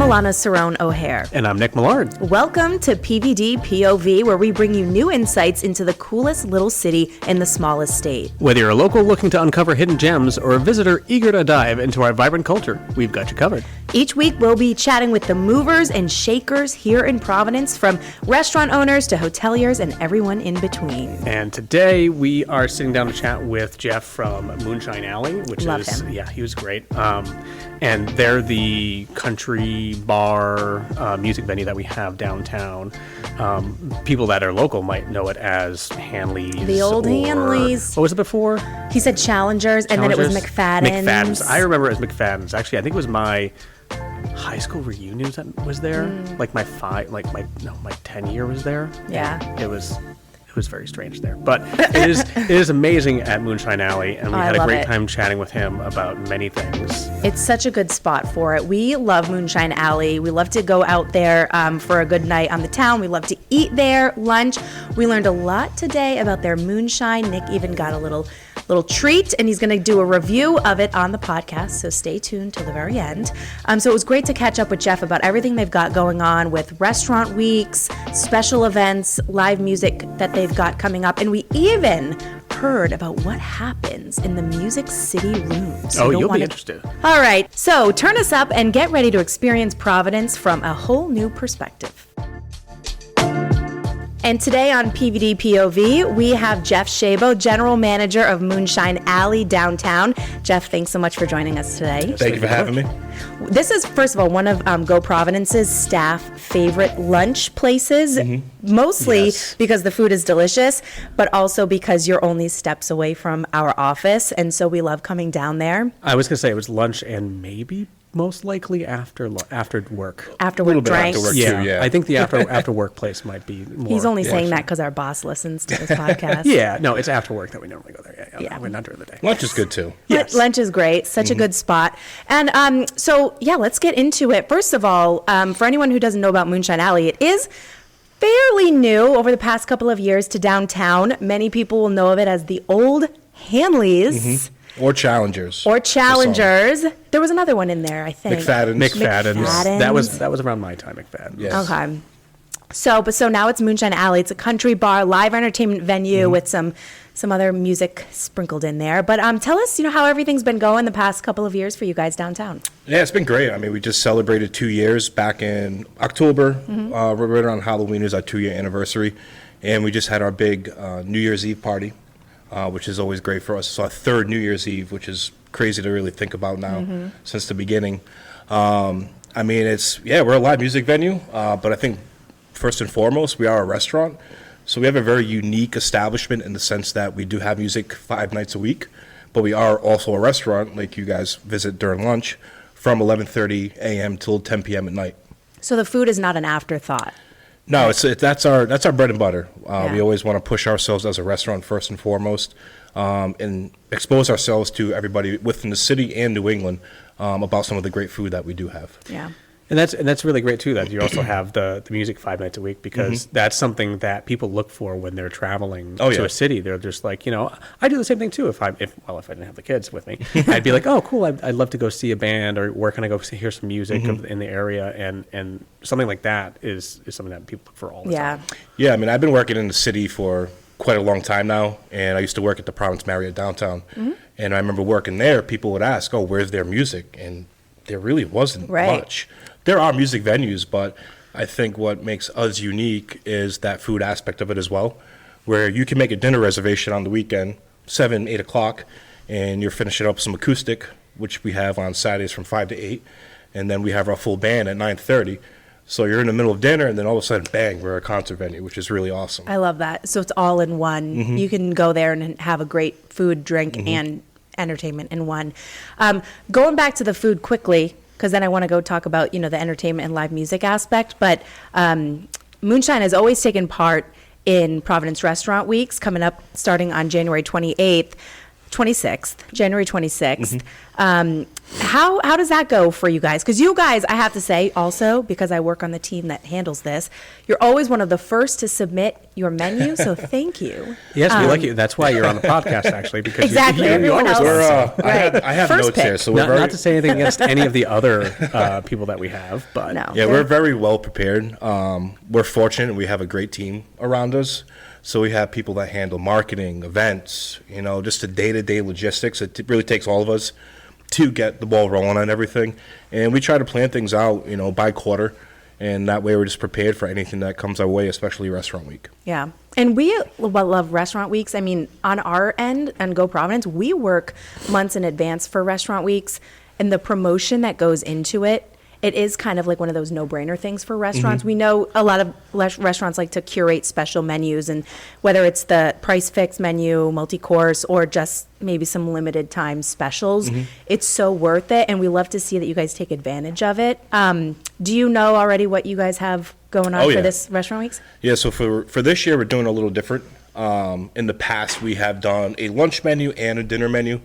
Alana Cerrone O'Hare. And I'm Nick Millard. Welcome to PVD POV, where we bring you new insights into the coolest little city in the smallest state. Whether you're a local looking to uncover hidden gems or a visitor eager to dive into our vibrant culture, we've got you covered. Each week, we'll be chatting with the movers and shakers here in Providence, from restaurant owners to hoteliers and everyone in between. And today, we are sitting down to chat with Jeff from Moonshine Alley, which Love is, him. Yeah, he was great. And they're the country bar music venue that we have downtown. People that are local might know it as Hanley's. The old Hanley's. What was it before? He said Challengers, and then it was McFadden's. McFadden's. I remember it as McFadden's. Actually, I think it was my high school reunions that was there. Like my 10 year was there. Yeah. It was very strange there, but it is amazing at Moonshine Alley, and we had a great time chatting with him about many things. It's such a good spot for it. We love Moonshine Alley. We love to go out there for a good night on the town. We love to eat there, lunch. We learned a lot today about their moonshine. Nick even got a little treat, and he's going to do a review of it on the podcast, so stay tuned till the very end. So it was great to catch up with Jeff about everything they've got going on with restaurant weeks, special events, live music that they've got coming up, and we even heard about what happens in the Music City rooms. So you'll be interested. All right, so turn us up and get ready to experience Providence from a whole new perspective. And today on PVD POV, we have Jeff Shabo, General Manager of Moonshine Alley downtown. Jeff, thanks so much for joining us today. Thank you for having me. This is, first of all, one of GoProvidence's staff favorite lunch places, mostly because the food is delicious, but also because you're only steps away from our office, and so we love coming down there. I was going to say it was lunch and maybe most likely after work. After A little work bit drinks. after work, too, yeah. I think the after work place might be more. He's only saying that because our boss listens to this podcast. Yeah, no, it's after work that we normally go there. Yeah. We're not during the day. Lunch is good too. Yes. Lunch is great. Such a good spot. And so, let's get into it. First of all, for anyone who doesn't know about Moonshine Alley, it is fairly new over the past couple of years to downtown. Many people will know of it as the old Hanley's. Or Challengers. There was another one in there, I think. McFadden's. That was around my time, McFadden's. Yes. Okay. So now it's Moonshine Alley. It's a country bar, live entertainment venue with some other music sprinkled in there. But tell us, how everything's been going the past couple of years for you guys downtown. Yeah, it's been great. I mean, we just celebrated 2 years back in October. Right around Halloween is our 2-year anniversary. And we just had our big New Year's Eve party, which is always great for us. It's our third New Year's Eve, which is crazy to really think about now since the beginning. I mean, we're a live music venue, but I think first and foremost, we are a restaurant. So we have a very unique establishment in the sense that we do have music 5 nights a week, but we are also a restaurant, like you guys visit during lunch, from 11:30 a.m. till 10 p.m. at night. So the food is not an afterthought. No, that's our bread and butter. We always want to push ourselves as a restaurant first and foremost, and expose ourselves to everybody within the city and New England about some of the great food that we do have. Yeah. And that's really great too, that you also have the music 5 nights a week, because that's something that people look for when they're traveling to a city. They're just like, I do the same thing too. If I didn't have the kids with me, I'd be like, oh, cool. I'd love to go see a band, or where can I go hear some music in the area, and something like that is something that people look for all the time. Yeah, I mean, I've been working in the city for quite a long time now, and I used to work at the Providence Marriott downtown, and I remember working there. People would ask, oh, where's their music? And there really wasn't much. There are music venues, but I think what makes us unique is that food aspect of it as well, where you can make a dinner reservation on the weekend, 7, 8 o'clock, and you're finishing up some acoustic, which we have on Saturdays from 5 to 8, and then we have our full band at 9:30. So you're in the middle of dinner, and then all of a sudden, bang, we're a concert venue, which is really awesome. I love that. So it's all in one. You can go there and have a great food, drink, and entertainment in one. Going back to the food quickly, because then I want to go talk about, the entertainment and live music aspect. But Moonshine has always taken part in Providence Restaurant Weeks, coming up starting on January 28th. January 26th. How does that go for you guys? Because you guys, I have to say also, because I work on the team that handles this, you're always one of the first to submit your menu, so thank you. Yes, we like you. That's why you're on the podcast, actually, because exactly. Everyone else. I have First notes pick. here, so not to say anything against any of the other people that we have, but No. yeah, we're very well prepared. We're fortunate. We have a great team around us. So we have people that handle marketing, events, just the day-to-day logistics. It really takes all of us to get the ball rolling on everything. And we try to plan things out, by quarter. And that way we're just prepared for anything that comes our way, especially Restaurant Week. Yeah. And we love Restaurant Weeks. I mean, on our end, on GoProvidence, we work months in advance for Restaurant Weeks. And the promotion that goes into it, it is kind of like one of those no-brainer things for restaurants. We know a lot of restaurants like to curate special menus, and whether it's the price fix menu, multi-course, or just maybe some limited time specials, it's so worth it, and we love to see that you guys take advantage of it. Do you know already what you guys have going on for this Restaurant Weeks? Yeah, so for this year, we're doing a little different. In the past, we have done a lunch menu and a dinner menu.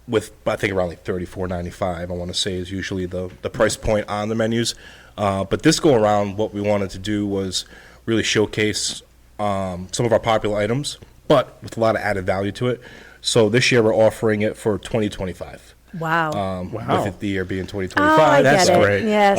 With, I think, around like $34.95, I want to say, is usually the price point on the menus. But this go around, what we wanted to do was really showcase some of our popular items, but with a lot of added value to it. So this year we're offering it for $20.25. Wow. With the year being 2025. I That's get it. great. Yes.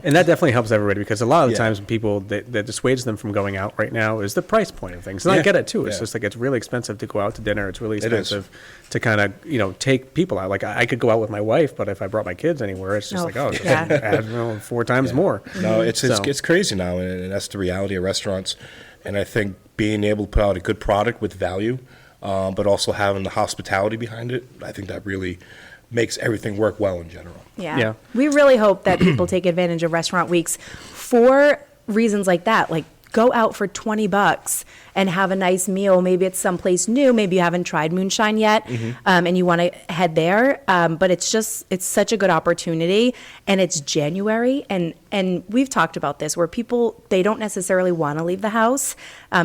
and that definitely helps everybody, because a lot of the times people that dissuades them from going out right now is the price point of things. And I get it too. It's just like, it's really expensive to go out to dinner. It's really expensive to kind of, take people out. Like I could go out with my wife, but if I brought my kids anywhere, it's just add 4 times more. No, it's crazy now, and that's the reality of restaurants. And I think being able to put out a good product with value, but also having the hospitality behind it, I think that really makes everything work well in general. Yeah. We really hope that people take advantage of Restaurant Weeks for reasons like that. Like, go out for $20 and have a nice meal. Maybe it's someplace new. Maybe you haven't tried moonshine yet, and you want to head there. But it's such a good opportunity, and it's January, and we've talked about this, where people, they don't necessarily want to leave the house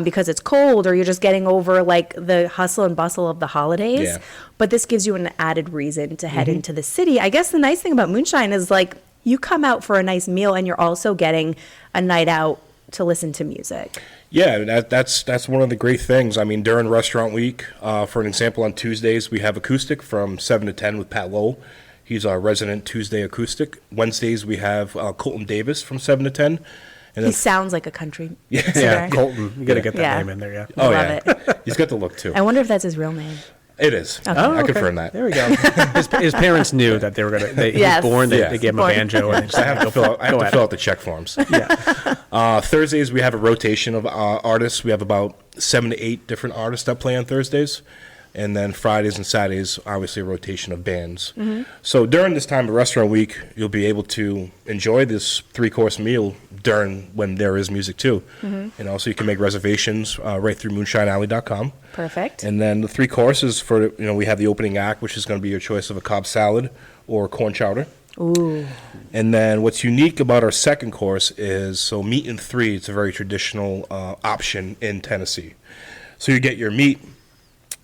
because it's cold, or you're just getting over like the hustle and bustle of the holidays. Yeah. But this gives you an added reason to head into the city. I guess the nice thing about moonshine is, like, you come out for a nice meal, and you're also getting a night out to listen to music. Yeah, that's one of the great things. I mean, during Restaurant Week, for an example, on Tuesdays, we have acoustic from 7 to 10 with Pat Lowell. He's our resident Tuesday acoustic. Wednesdays, we have Colton Davis from 7 to 10. And He sounds like a country Yeah, singer. Colton. You got to get that Yeah. name in there, yeah. Oh, Love yeah. it. He's got the look, too. I wonder if that's his real name. It is. Okay. I confirm that. There we go. His parents knew that they were going to, he Yes. was born, they Yeah. gave him a Born. banjo. And I have to fill out the check forms. Thursdays, we have a rotation of artists. We have about 7 to 8 different artists that play on Thursdays. And then Fridays and Saturdays, obviously a rotation of bands. So during this time of Restaurant Week, you'll be able to enjoy this 3-course meal when there is music too. So you can make reservations right through moonshinealley.com. Perfect. And then the 3 courses for, we have the opening act, which is going to be your choice of a Cobb salad or corn chowder. Ooh. And then what's unique about our second course is, so meat and 3, it's a very traditional option in Tennessee. So you get your meat,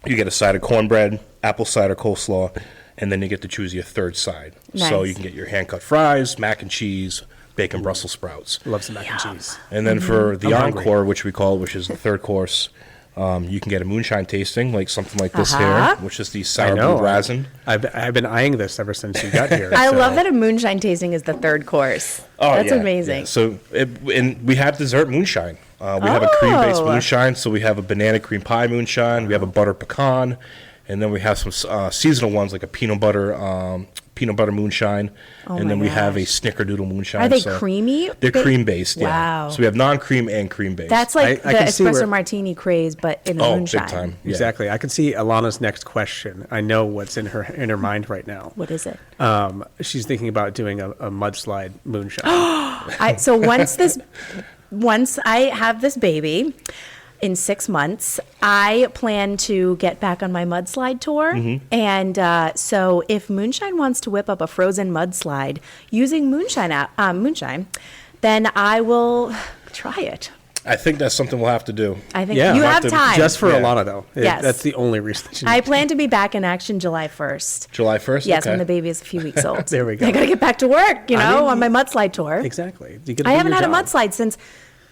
you get a side of cornbread, apple cider coleslaw, and then you get to choose your third side. Nice. So you can get your hand-cut fries, mac and cheese, bacon Brussels sprouts. Love some mac and cheese. And then for the I'm hungry. encore, which is the third course, you can get a moonshine tasting, like something like this here, which is the sour blue razzin. I've been eyeing this ever since you got here. I love that a moonshine tasting is the third course. Oh, That's yeah, amazing. yeah. So, and we have dessert moonshine. We have a cream-based moonshine. So we have a banana cream pie moonshine. We have a butter pecan, and then we have some seasonal ones like a peanut butter moonshine, and then we have a snickerdoodle moonshine. Are they creamy? They're cream-based. Wow. Yeah. So we have non-cream and cream-based. That's like I the can see espresso where- martini craze, but in the moonshine. big time. Yeah. Exactly. I can see Alana's next question. I know what's in her mind right now. What is it? She's thinking about doing a mudslide moonshine. So once I have this baby in 6 months, I plan to get back on my mudslide tour. And so if Moonshine wants to whip up a frozen mudslide using moonshine, then I will try it. I think that's something we'll have to do. I think you have time. Just for Alana, though. Yes. That's the only reason. I plan to be back in action July 1st. July 1st? Yes, okay. when the baby is a few weeks old. There we go. I got to get back to work, on my mudslide tour. Exactly. I haven't had a mudslide since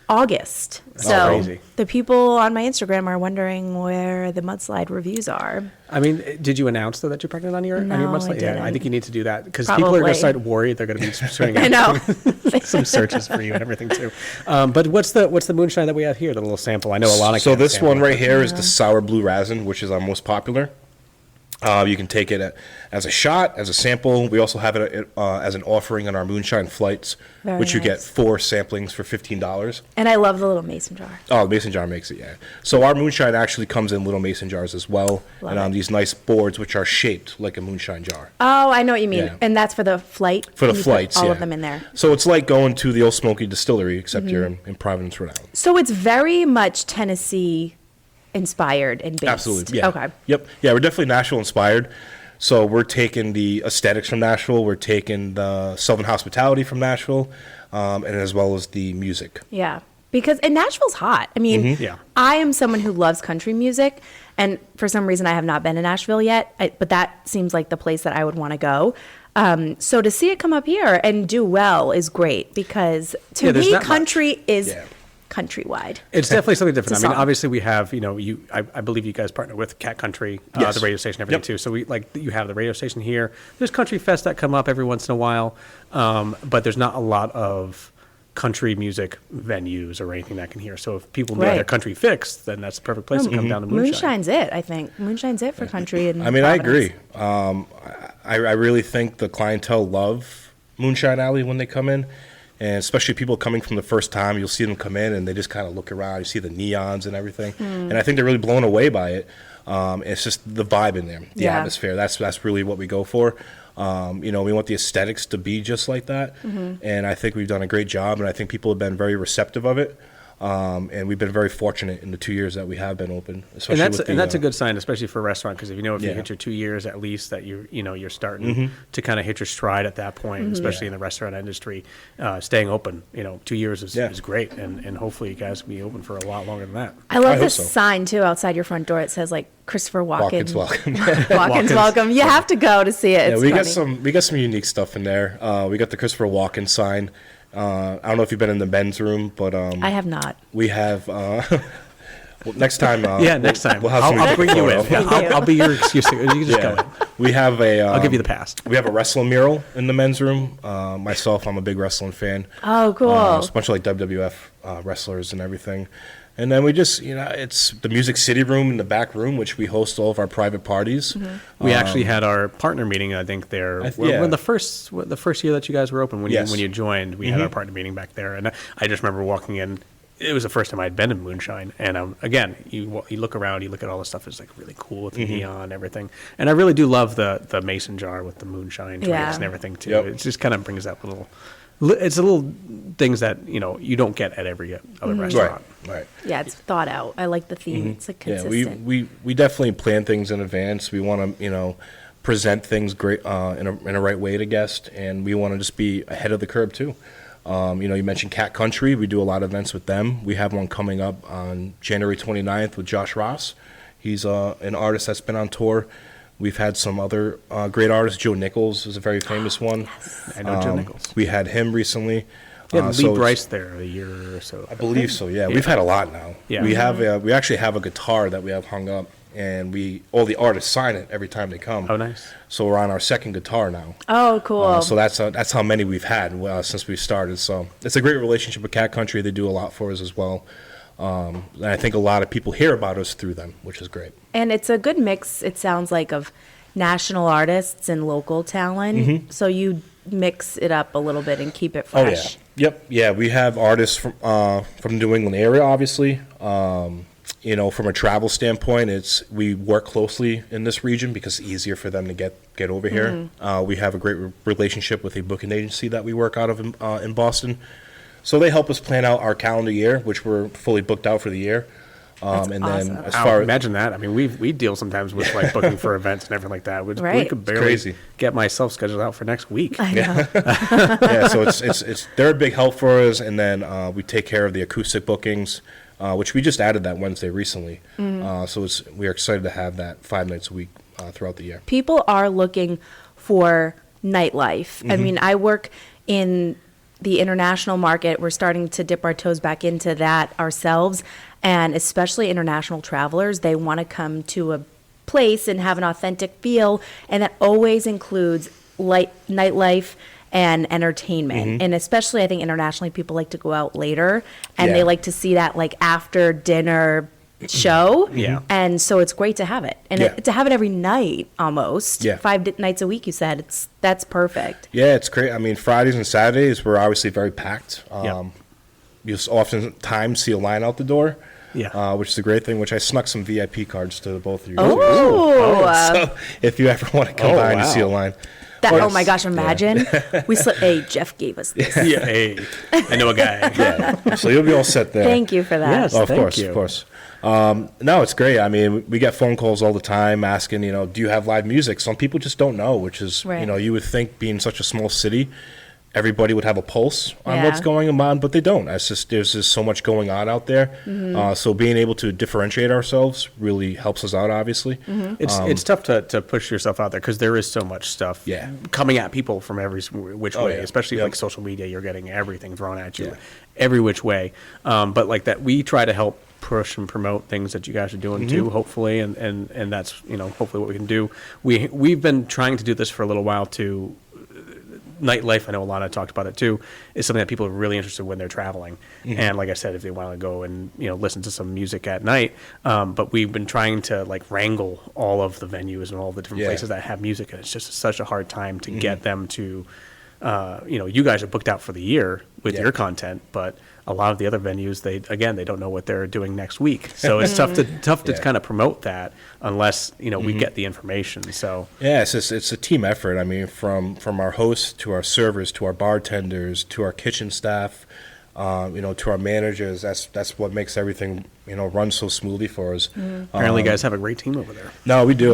August. So crazy. the people on my Instagram are wondering where the mudslide reviews are. I mean, did you announce though that you're pregnant on your mudslide? I didn't. Yeah, I think you need to do that because people are going to start worried. They're going to be starting I know. some searches for you and everything too. But what's the moonshine that we have here? The little sample. I know Alana. So this one right here is the sour blue raisin, which is our most popular. You can take it as a shot, as a sample. We also have it as an offering on our moonshine flights, which you get 4 samplings for $15. And I love the little mason jar. Oh, the mason jar makes it, yeah. So our moonshine actually comes in little mason jars as well, Love and on it. these nice boards, which are shaped like a moonshine jar. Oh, I know what you mean. Yeah. And that's for the flight? For the You put flights, all yeah. of them in there. So it's like going to the Old Smoky Distillery, except you're in Providence, Rhode Island. So it's very much Tennessee inspired and based. Absolutely, yeah. Okay. Yep, yeah, we're definitely Nashville inspired. So we're taking the aesthetics from Nashville, we're taking the Southern hospitality from Nashville, and as well as the music. Yeah. And Nashville's hot. I mean, Yeah. I am someone who loves country music, and for some reason I have not been to Nashville yet, but that seems like the place that I would want to go. So to see it come up here and do well is great because to there's me, not much. country is Yeah. countrywide. It's definitely something different. It's a I mean, song. obviously we have, I believe you guys partner with Cat Country, Yes. the radio station, everything Yep. too. So you have the radio station here. There's country fests that come up every once in a while, but there's not a lot of country music venues or anything that can hear. So if people need Right. their country fixed, then that's the perfect place to come down to Moonshine. Moonshine's it, I think. Moonshine's it for country. And I mean, I Providence. agree. I really think the clientele love Moonshine Alley when they come in. And especially people coming from the first time, you'll see them come in and they just kind of look around. You see the neons and everything. And I think they're really blown away by it. It's just the vibe in there, the atmosphere. That's really what we go for. We want the aesthetics to be just like that. And I think we've done a great job. And I think people have been very receptive of it. And we've been very fortunate in the 2 years that we have been open. Especially And that's a good sign, especially for a restaurant, because if you Yeah. hit your 2 years at least, that you're starting to kind of hit your stride at that point, especially in the restaurant industry. Staying open, 2 years is great, and hopefully you guys will be open for a lot longer than that. I love hope this so. sign, too, outside your front door. It says, like, Christopher Walken. Walken's welcome. Walken's welcome. You have to go to see it. Yeah, It's we got some unique stuff in there. We got the Christopher Walken sign. I don't know if you've been in the men's room, but I have not. we have. Well, next time. Next time. We'll have I'll some bring you in. photo. Yeah, I'll be your excuse. You can just go in. We have a. I'll give you the pass. We have a wrestling mural in the men's room. Myself, I'm a big wrestling fan. Oh, cool. It's a bunch of like WWF wrestlers and everything. And then we just, it's the Music City room in the back room, which we host all of our private parties. We actually had our partner meeting, I think, there. yeah. When the first year that you guys were open, when Yes. you joined, we had our partner meeting back there. And I just remember walking in. It was the first time I'd been in Moonshine. And again, you look around, you look at all the stuff. It's like really cool with the neon and everything. And I really do love the mason jar with the moonshine drinks Yeah. and everything, too. Yep. It just kind of brings that it's a little things that, you don't get at every other restaurant. Right. Yeah, it's thought out. I like the theme. It's like Yeah, consistent. we definitely plan things in advance. We want to, present things great in a right way to guests, and we want to just be ahead of the curve too. You mentioned Cat Country. We do a lot of events with them. We have one coming up on January 29th with Josh Ross. He's an artist that's been on tour. We've had some other great artists. Joe Nichols is a very famous one. I know Joe Nichols. We had him recently. Yeah, Lee so Bryce there a year or so. I believe so. Yeah, we've had a lot now. Yeah. We actually have a guitar that we have hung up, and all the artists sign it every time they come. Oh, nice. So we're on our second guitar now. Oh, cool. So that's how many we've had since we started. So it's a great relationship with Cat Country. They do a lot for us as well. And I think a lot of people hear about us through them, which is great. And it's a good mix, it sounds like, of national artists and local talent. So you mix it up a little bit and keep it fresh. Oh, yeah. Yep. Yeah, we have artists from the New England area, obviously. From a travel standpoint, we work closely in this region because it's easier for them to get over here. We have a great relationship with a booking agency that we work out of in Boston. So they help us plan out our calendar year, which we're fully booked out for the year. And then awesome. as far imagine that. I mean, we deal sometimes with like booking for events and everything like that. We Right. could barely crazy. get myself scheduled out for next week. I know. yeah, so it's they're a big help for us, and then we take care of the acoustic bookings, which we just added that Wednesday recently. So we are excited to have that 5 nights a week throughout the year. People are looking for nightlife. I mean, I work in the international market. We're starting to dip our toes back into that ourselves, and especially international travelers, they want to come to a place and have an authentic feel, and that always includes nightlife and entertainment. And especially I think internationally people like to go out later, and they like to see that like after dinner show. Yeah. And so it's great to have it. And to have it every night almost. Yeah. 5 nights a week, you said. That's perfect. Yeah, it's great. I mean, Fridays and Saturdays we're obviously very packed. You oftentimes see a line out the door. Yeah. Which is a great thing, which I snuck some VIP cards to both of you. Oh. So if you ever want to come by and you see a line. Oh my gosh, imagine. Hey, Jeff gave us this. Yeah, hey, I know a guy. Yeah. So you'll be all set there. Thank you for that. Yes. Oh, of Thank course, you. of course. No, it's great. I mean, we get phone calls all the time asking, do you have live music? Some people just don't know, which is, Right. you would think being such a small city, everybody would have a pulse on Yeah. what's going on, but they don't. There's just so much going on out there. So being able to differentiate ourselves really helps us out, obviously. It's tough to push yourself out there because there is so much stuff Yeah. coming at people from every which way, yeah. especially Yep. like social media. You're getting everything thrown at you Yeah. every which way. But like that, we try to help push and promote things that you guys are doing too, hopefully, and that's hopefully what we can do. We've been trying to do this for a little while too. Nightlife, I know Alana talked about it too, is something that people are really interested when they're traveling. And like I said, if they want to go and listen to some music at night, but we've been trying to like wrangle all of the venues and all the different Yeah. places that have music, and it's just such a hard time to get them to. You guys are booked out for the year with Yeah. your content, but a lot of the other venues, they don't know what they're doing next week. So it's tough to Yeah. kind of promote that unless we get the information. So Yeah, it's a team effort. I mean, from our hosts to our servers to our bartenders to our kitchen staff, to our managers. That's what makes everything run so smoothly for us. apparently, you guys have a great team over there. No, we do.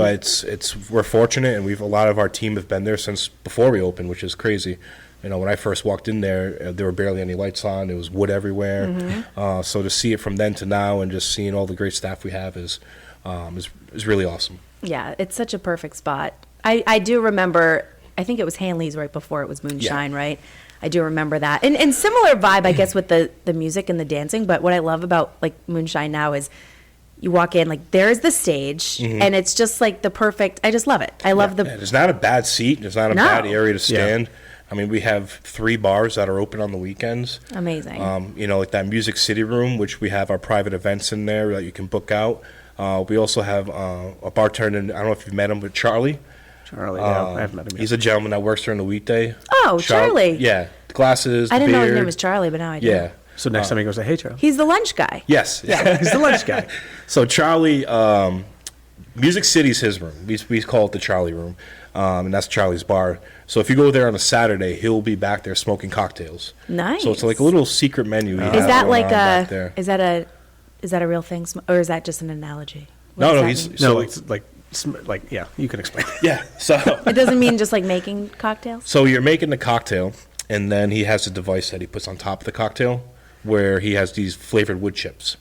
We're fortunate, and a lot of our team have been there since before we opened, which is crazy. When I first walked in there were barely any lights on. There was wood everywhere. So to see it from then to now, and just seeing all the great staff we have is really awesome. Yeah, it's such a perfect spot. I do remember, I think it was Hanley's right before it was Moonshine, right? I do remember that. And similar vibe, I guess, with the music and the dancing. But what I love about like Moonshine now is you walk in, like there's the stage, and it's just like the perfect, I just love it. I love There's not a bad seat. There's not a bad area to stand. I mean, we have 3 bars that are open on the weekends. Amazing. Like that Music City room, which we have our private events in there that you can book out. We also have a bartender, I don't know if you've met him, but Charlie. Charlie, I haven't met him yet. He's a gentleman that works during the weekday. Oh, Charlie. Yeah, the glasses, I the didn't know his beard. name was Charlie, but now I do. Yeah. So next time he goes, hey, Charlie. He's the lunch guy. Yes. Yeah. He's the lunch guy. So Charlie, Music City's his room. We call it the Charlie room, and that's Charlie's bar. So if you go there on a Saturday, he'll be back there smoking cocktails. Nice. So it's like a little secret menu. Is that like back there. is that a real thing, or is that just an analogy? What No, does no, that he's mean? so No, it's like yeah, you can explain. yeah. So It doesn't mean just like making cocktails? so you're making the cocktail, and then he has a device that he puts on top of the cocktail, where he has these flavored wood chips.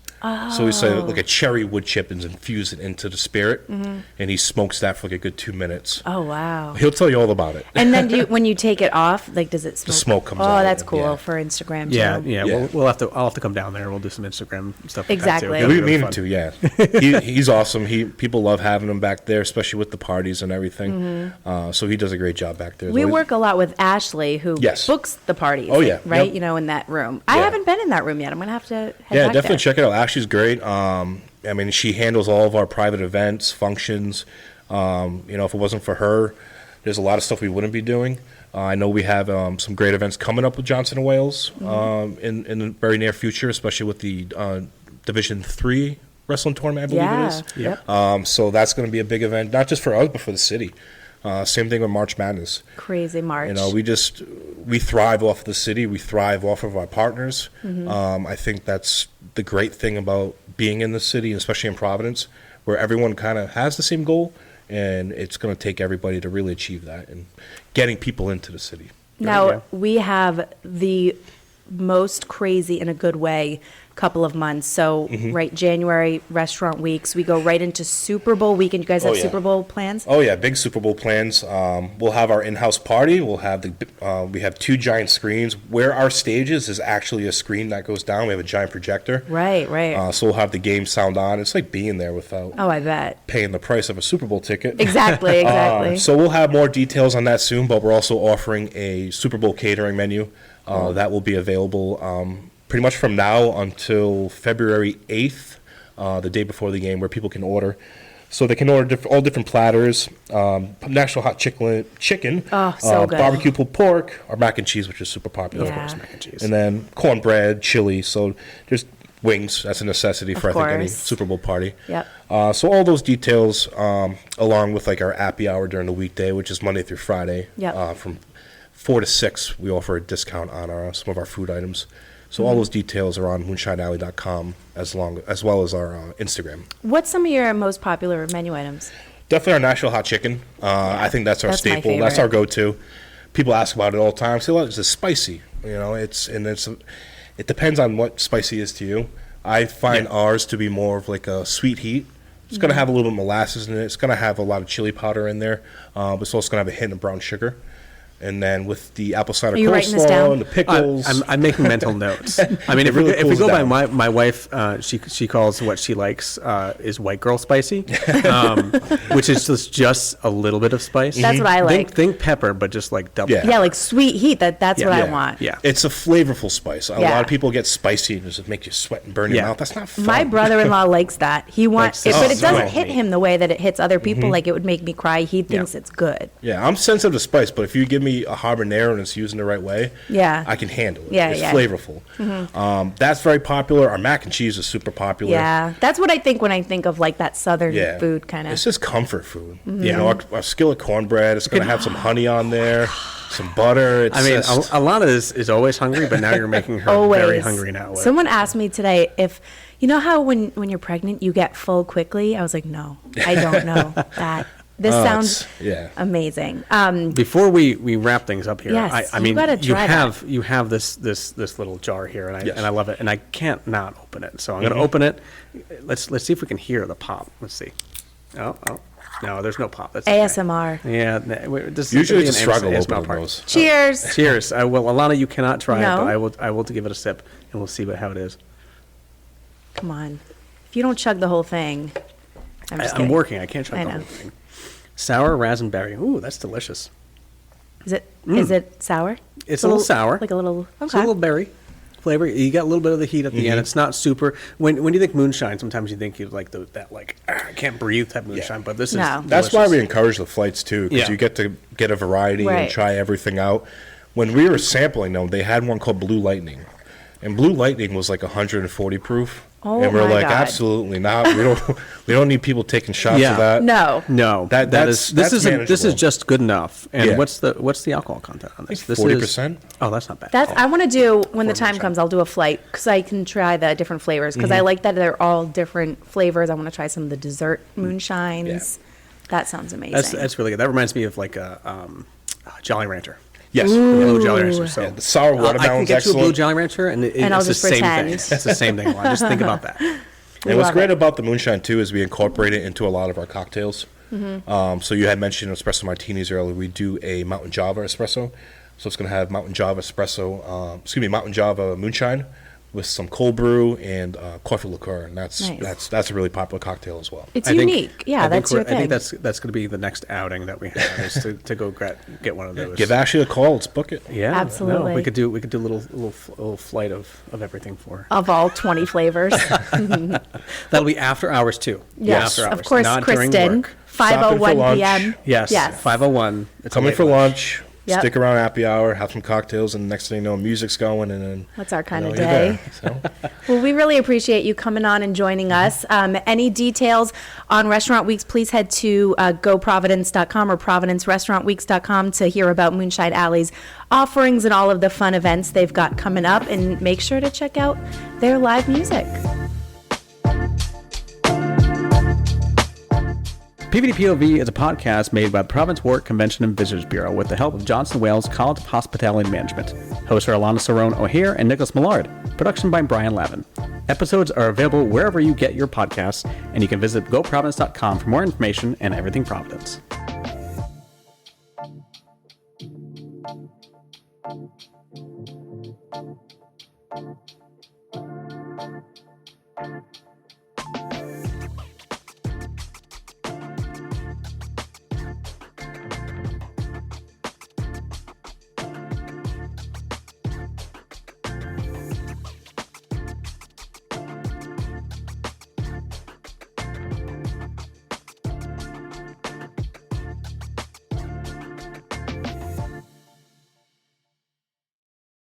So we say like a cherry wood chip and infuse it into the spirit, and he smokes that for like a good 2 minutes. Oh, wow. He'll tell you all about it. And then when you take it off, like does it smoke? smoke comes Oh, out, that's cool yeah. for Instagram too. Yeah. Yeah. I'll have to come down there. We'll do some Instagram stuff. Exactly. Like Yeah, that too. we It'll be mean really him fun. to, yeah. He's awesome. People love having him back there, especially with the parties and everything. So he does a great job back there. We Always- work a lot with Ashley, who Yes. books the parties. Oh, yeah. Right? Yep. In that room. I Yeah. haven't been in that room yet. I'm going to have to head Yeah, back definitely there. check it out. Ashley's great. I mean, she handles all of our private events, functions. If it wasn't for her, there's a lot of stuff we wouldn't be doing. I know we have some great events coming up with Johnson & Wales in the very near future, especially with the Division 3 wrestling tournament, I believe it is. Yep. So that's going to be a big event, not just for us, but for the city. Same thing with March Madness. Crazy March. You know, we thrive off of the city. We thrive off of our partners. I think that's the great thing about being in the city, especially in Providence, where everyone kind of has the same goal, and it's going to take everybody to really achieve that and getting people into the city. Now, we have the most crazy, in a good way, couple of months. So, right, January, restaurant weeks, we go right into Super Bowl weekend. You guys have Super Bowl plans? Oh, yeah, big Super Bowl plans. We'll have our in-house party. We'll have we have 2 giant screens. Where our stage is actually a screen that goes down. We have a giant projector. Right, right. So we'll have the game sound on. It's like being there without I bet. paying the price of a Super Bowl ticket. Exactly, exactly. So we'll have more details on that soon, but we're also offering a Super Bowl catering menu that will be available pretty much from now until February 8th, the day before the game, where people can order. So they can order all different platters, National Hot Chicken, Oh, so good. barbecue pulled pork, or mac and cheese, which is super popular, Yeah. of course, Mac and cheese. and then cornbread, chili. So there's wings. That's a necessity for, I think, any course. Super Bowl party. Yep. So all those details, along with like our happy hour during the weekday, which is Monday through Friday, Yep. from 4 to 6, we offer a discount on some of our food items. So all those details are on moonshinealley.com as well as our Instagram. What's some of your most popular menu items? Definitely our Nashville hot chicken. I think that's our That's my staple. That's favorite. our go-to. People ask about it all the time. Say, well, is it spicy? You know, it depends on what spicy is to you. I find ours to be more of like a sweet heat. It's going to have a little bit of molasses in it. It's going to have a lot of chili powder in there. But it's also going to have a hint of brown sugar. And then with the apple cider you writing this coleslaw down? and the pickles. I'm making mental notes. I mean, if really we cools go by down. my wife, she calls what she likes is white girl spicy, which is just a little bit of spice. That's what I like. Think pepper, but just like double. Yeah. Yeah, like sweet heat. That's what I want. Yeah. It's a flavorful spice. A Yeah. lot of people get spicy and just make you sweat and burn your Yeah. mouth. That's not fun. My brother-in-law likes that. He wants, Likes but it it doesn't so hit much. him the way that it hits other people. Like it would make me cry. He thinks it's good. Yeah, I'm sensitive to spice, but if you give me a habanero and it's used in the right way, Yeah. I can handle it. Yeah, it's yeah. flavorful. That's very popular. Our mac and cheese is super popular. Yeah, that's what I think when I think of like that southern Yeah. food kind of. It's just comfort food. You know, our skillet cornbread, it's going to have some honey on there, some butter. It's I mean, just, Alana is always hungry, but now you're making her Always very hungry now. with- Someone asked me today if you know how when you're pregnant you get full quickly. I was like, no, I don't know that. This sounds yeah. amazing. Before we wrap things up here, Yes, I you mean, gotta you try have this little jar here, and Yes. I love it, and I can't not open it. So I'm going to open it. Let's see if we can hear the pop. Let's see. Oh, no, there's no pop. That's okay. ASMR. Yeah, this Usually is it's a gonna be struggle an ASMR opening part. those. Cheers. Cheers. Well, Alana, you cannot try it, No? but I will give it a sip, and we'll see how it is. Come on. If you don't chug the whole thing, I'm just I'm kidding. working. I can't try I the know. whole thing. Sour raspberry. Ooh, that's delicious. Is it sour? It's a little sour. Like a little. It's a little berry flavor. You got a little bit of the heat at the end. It's not super. When you think moonshine, sometimes you think you like that I can't breathe type moonshine, but this is No. That's why we delicious. encourage the flights too, because Yeah. you get to get a variety Right. and try everything out. When we were sampling them, they had one called Blue Lightning, and Blue Lightning was like 140 proof. Oh, and we're my like, God. absolutely not. We don't need people taking shots Yeah. of that. No. No, That's this is manageable. just good enough. And Yeah. what's the alcohol content on this? This 40%. Oh, that's not bad. That's I want to do when the time moonshine. comes. I'll do a flight because I can try the different flavors because I like that they're all different flavors. I want to try some of the dessert moonshines. That sounds amazing. That's really good. That reminds me of like a Jolly Rancher. Yes. Blue Jolly Rancher. So Yeah, the sour I can watermelon's get you a Blue excellent. Jolly Rancher, and I'll it's the just same pretend. thing. It's the same thing. Alana. Just think about that. And what's love great it. about the moonshine too is we incorporate it into a lot of our cocktails. So you had mentioned espresso martinis earlier. We do a Mountain Java espresso, so it's going to have Mountain Java Mountain Java moonshine with some cold brew and coffee liqueur, and Nice. that's a really popular cocktail as well. It's I think- unique. Yeah, that's your thing. I think that's going to be the next outing that we have is to go get one of those. Give Ashley a call. Let's book it. Yeah, no, Absolutely. we could do a little flight of everything for her. of all 20 flavors. That'll be after hours too. Yes, after hours, of course, not during Kristen. work. 5:01 lunch. p.m. Yes, Yes. 5:01. It's a Coming late for lunch. Yep. Stick around happy hour, have some cocktails, and next thing you know, music's going, and then That's our kind of you're day. there. So, Well, we really appreciate you coming on and joining us. Any details on Restaurant Weeks, please head to GoProvidence.com or ProvidenceRestaurantWeeks.com to hear about Moonshine Alley's offerings and all of the fun events they've got coming up. And make sure to check out their live music. PVD POV is a podcast made by the Providence Work Convention and Visitors Bureau with the help of Johnson Wales College of Hospitality Management. Hosts are Alana Cerrone O'Hare and Nicholas Millard. Production by Brian Lavin. Episodes are available wherever you get your podcasts, and you can visit GoProvidence.com for more information and everything Providence.